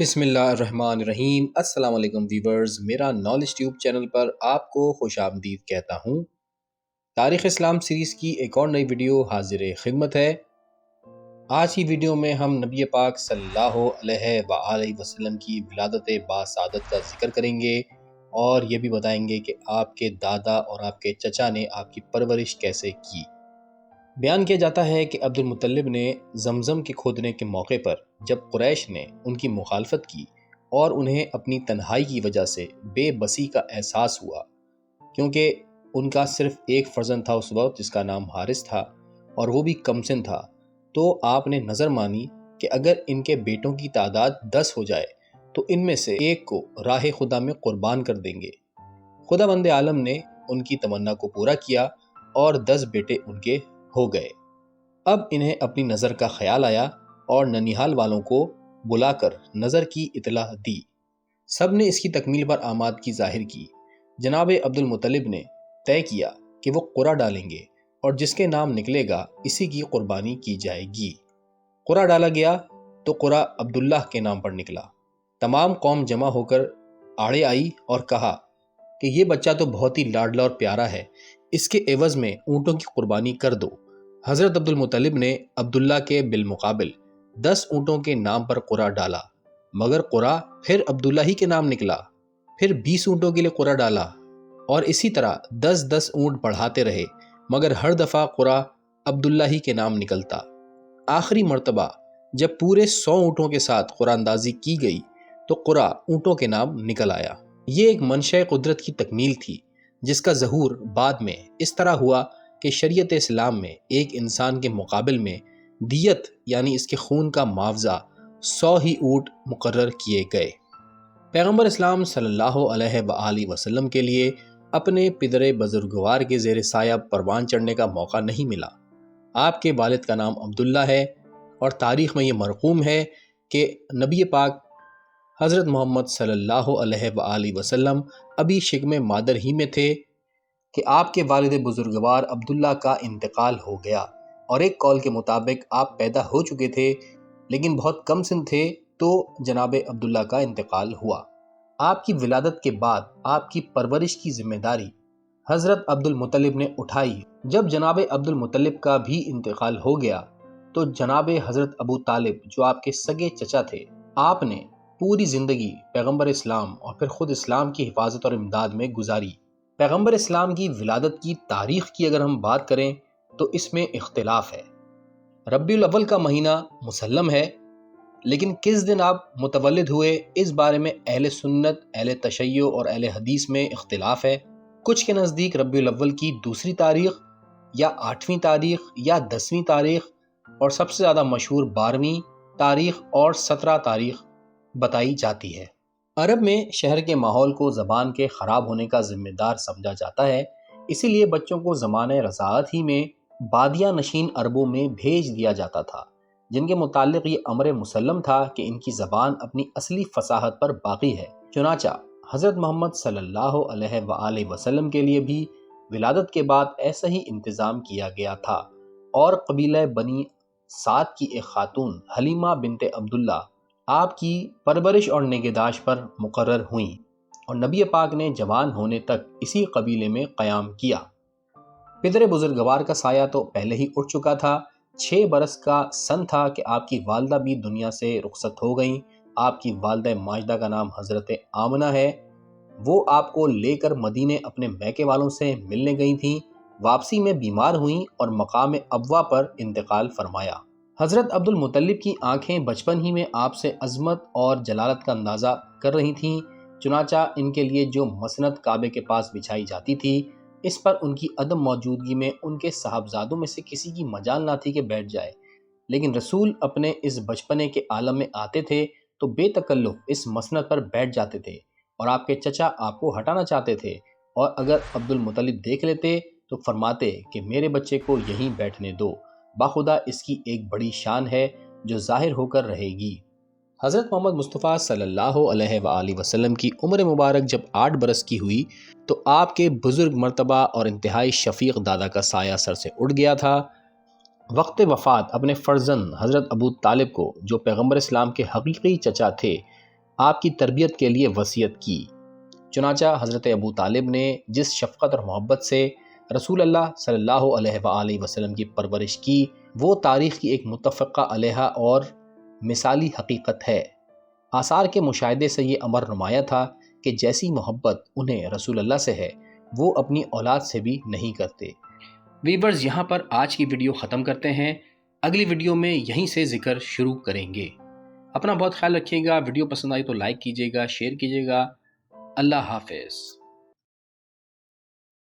بسم اللہ الرحمن الرحیم۔ السلام علیکم ویورز، میرا نالج ٹیوب چینل پر آپ کو خوش آمدید کہتا ہوں۔ تاریخ اسلام سیریز کی ایک اور نئی ویڈیو حاضر خدمت ہے۔ آج کی ویڈیو میں ہم نبی پاک صلی اللہ علیہ وآلہ وسلم کی ولادت باسعادت کا ذکر کریں گے اور یہ بھی بتائیں گے کہ آپ کے دادا اور آپ کے چچا نے آپ کی پرورش کیسے کی۔ بیان کیا جاتا ہے کہ عبد المطلب نے زمزم کے کھودنے کے موقع پر جب قریش نے ان کی مخالفت کی اور انہیں اپنی تنہائی کی وجہ سے بے بسی کا احساس ہوا، کیونکہ ان کا صرف ایک فرزند تھا اس وقت جس کا نام حارث تھا اور وہ بھی کم سن تھا، تو آپ نے نظر مانی کہ اگر ان کے بیٹوں کی تعداد 10 ہو جائے تو ان میں سے ایک کو راہ خدا میں قربان کر دیں گے۔ خدا بند عالم نے ان کی تمنا کو پورا کیا اور 10 بیٹے ان کے ہو گئے۔ اب انہیں اپنی نظر کا خیال آیا اور ننیحال والوں کو بلا کر نظر کی اطلاع دی۔ سب نے اس کی تکمیل پر آمادگی ظاہر کی۔ جناب عبد المطلب نے طے کیا کہ وہ قرعہ ڈالیں گے اور جس کے نام نکلے گا اسی کی قربانی کی جائے گی۔ قرعہ ڈالا گیا تو قرعہ عبداللہ کے نام پر نکلا۔ تمام قوم جمع ہو کر آڑے آئی اور کہا کہ یہ بچہ تو بہت ہی لاڈلا اور پیارا ہے، اس کے عوض میں اونٹوں کی قربانی کر دو۔ حضرت عبد المطلب نے عبداللہ کے بالمقابل 10 اونٹوں کے نام پر قرعہ ڈالا، مگر قرعہ پھر عبداللہ ہی کے نام نکلا۔ پھر 20 اونٹوں کے لیے قرعہ ڈالا اور اسی طرح 10 اونٹ بڑھاتے رہے، مگر ہر دفعہ قرعہ عبداللہ ہی کے نام نکلتا۔ آخری مرتبہ جب پورے 100 اونٹوں کے ساتھ قرعہ اندازی کی گئی تو قرعہ اونٹوں کے نام نکل آیا۔ یہ ایک منشأ قدرت کی تکمیل تھی جس کا ظہور بعد میں اس طرح ہوا کہ شریعت اسلام میں ایک انسان کے مقابل میں دیت یعنی اس کے خون کا معاوضہ 100 ہی اونٹ مقرر کیے گئے۔ پیغمبر اسلام صلی اللہ علیہ وآلہ وسلم کے لیے اپنے پدر بزرگوار کے زیر سایہ پروان چڑھنے کا موقع نہیں ملا۔ آپ کے والد کا نام عبداللہ ہے اور تاریخ میں یہ مرقوم ہے کہ نبی پاک حضرت محمد صلی اللہ علیہ وآلہ وسلم ابھی شکم مادر ہی میں تھے کہ آپ کے والد بزرگوار عبداللہ کا انتقال ہو گیا، اور ایک قول کے مطابق آپ پیدا ہو چکے تھے لیکن بہت کم سن تھے تو جناب عبداللہ کا انتقال ہوا۔ آپ کی ولادت کے بعد آپ کی پرورش کی ذمہ داری حضرت عبد المطلب نے اٹھائی۔ جب جناب عبد المطلب کا بھی انتقال ہو گیا تو جناب حضرت ابو طالب جو آپ کے سگے چچا تھے، آپ نے پوری زندگی پیغمبر اسلام اور پھر خود اسلام کی حفاظت اور امداد میں گزاری۔ پیغمبر اسلام کی ولادت کی تاریخ کی اگر ہم بات کریں تو اس میں اختلاف ہے۔ ربیع الاول کا مہینہ مسلم ہے، لیکن کس دن آپ متولد ہوئے اس بارے میں اہل سنت، اہل تشیع اور اہل حدیث میں اختلاف ہے۔ کچھ کے نزدیک ربیع الاول کی 2 تاریخ یا 8ویں تاریخ یا 10ویں تاریخ اور سب سے زیادہ مشہور 12ویں تاریخ اور 17 تاریخ بتائی جاتی ہے۔ عرب میں شہر کے ماحول کو زبان کے خراب ہونے کا ذمہ دار سمجھا جاتا ہے، اسی لیے بچوں کو زمانۂ رضاعت ہی میں بادیہ نشین عربوں میں بھیج دیا جاتا تھا، جن کے متعلق یہ امر مسلم تھا کہ ان کی زبان اپنی اصلی فصاحت پر باقی ہے۔ چنانچہ حضرت محمد صلی اللہ علیہ وآلہ وسلم کے لیے بھی ولادت کے بعد ایسا ہی انتظام کیا گیا تھا، اور قبیلہ بنی سعد کی ایک خاتون حلیمہ بنت عبداللہ آپ کی پرورش اور نگہداشت پر مقرر ہوئیں اور نبی پاک نے جوان ہونے تک اسی قبیلے میں قیام کیا۔ پدر بزرگوار کا سایہ تو پہلے ہی اٹھ چکا تھا۔ 6 برس کا سن تھا کہ آپ کی والدہ بھی دنیا سے رخصت ہو گئیں۔ آپ کی والدہ ماجدہ کا نام حضرت آمنہ ہے۔ وہ آپ کو لے کر مدینے اپنے میکے والوں سے ملنے گئی تھیں، واپسی میں بیمار ہوئیں اور مقام ابوا پر انتقال فرمایا۔ حضرت عبد المطلب کی آنکھیں بچپن ہی میں آپ سے عظمت اور جلالت کا اندازہ کر رہی تھیں، چنانچہ ان کے لیے جو مسند کعبے کے پاس بچھائی جاتی تھی، اس پر ان کی عدم موجودگی میں ان کے صاحبزادوں میں سے کسی کی مجال نہ تھی کہ بیٹھ جائے، لیکن رسول اپنے اس بچپنے کے عالم میں آتے تھے تو بے تکلف اس مسند پر بیٹھ جاتے تھے، اور آپ کے چچا آپ کو ہٹانا چاہتے تھے، اور اگر عبد المطلب دیکھ لیتے تو فرماتے کہ میرے بچے کو یہیں بیٹھنے دو، باخدا اس کی ایک بڑی شان ہے جو ظاہر ہو کر رہے گی۔ حضرت محمد مصطفیٰ صلی اللہ علیہ وآلہ وسلم کی عمر مبارک جب 8 برس کی ہوئی تو آپ کے بزرگ مرتبہ اور انتہائی شفیق دادا کا سایہ سر سے اٹھ گیا تھا۔ وقت وفات اپنے فرزند حضرت ابو طالب کو، جو پیغمبر اسلام کے حقیقی چچا تھے، آپ کی تربیت کے لیے وصیت کی۔ چنانچہ حضرت ابو طالب نے جس شفقت اور محبت سے رسول اللہ صلی اللہ علیہ وآلہ وسلم کی پرورش کی، وہ تاریخ کی ایک متفقہ علیہ اور مثالی حقیقت ہے۔ آثار کے مشاہدے سے یہ امر نمایاں تھا کہ جیسی محبت انہیں رسول اللہ سے ہے وہ اپنی اولاد سے بھی نہیں کرتے۔ ویورز، یہاں پر آج کی ویڈیو ختم کرتے ہیں، اگلی ویڈیو میں یہیں سے ذکر شروع کریں گے۔ اپنا بہت خیال رکھیے گا، ویڈیو پسند آئی تو لائک کیجیے گا، شیئر کیجیے گا۔ اللہ حافظ۔